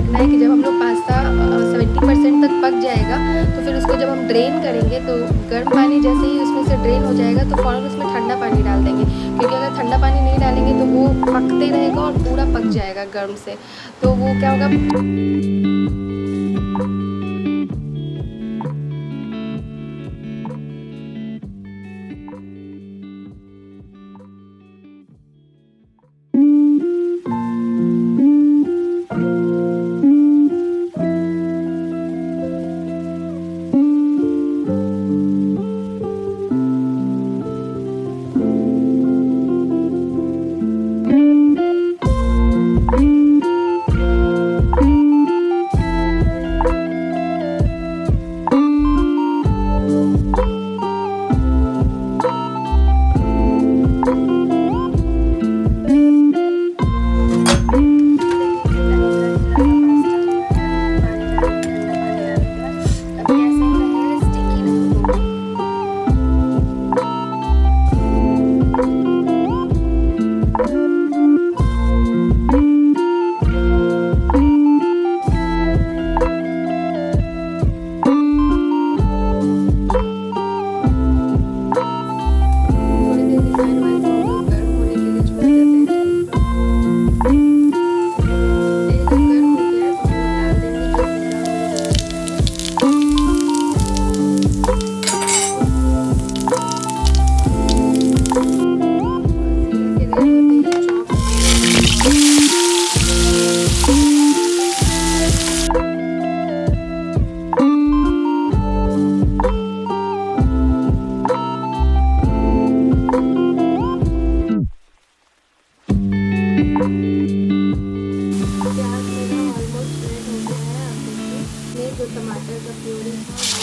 करना है कि जब हम लोग पास्ता 70% तक पक जाएगा तो फिर उसको जब हम ड्रेन करेंगे तो गर्म पानी जैसे ही उसमें से ड्रेन हो जाएगा तो फ़ौरन उसमें ठंडा पानी डाल देंगे, क्योंकि अगर ठंडा पानी नहीं डालेंगे तो वो पकते रहेगा और पूरा पक जाएगा गर्म से, तो वो क्या होगा। जो टमाटर का प्यूरी था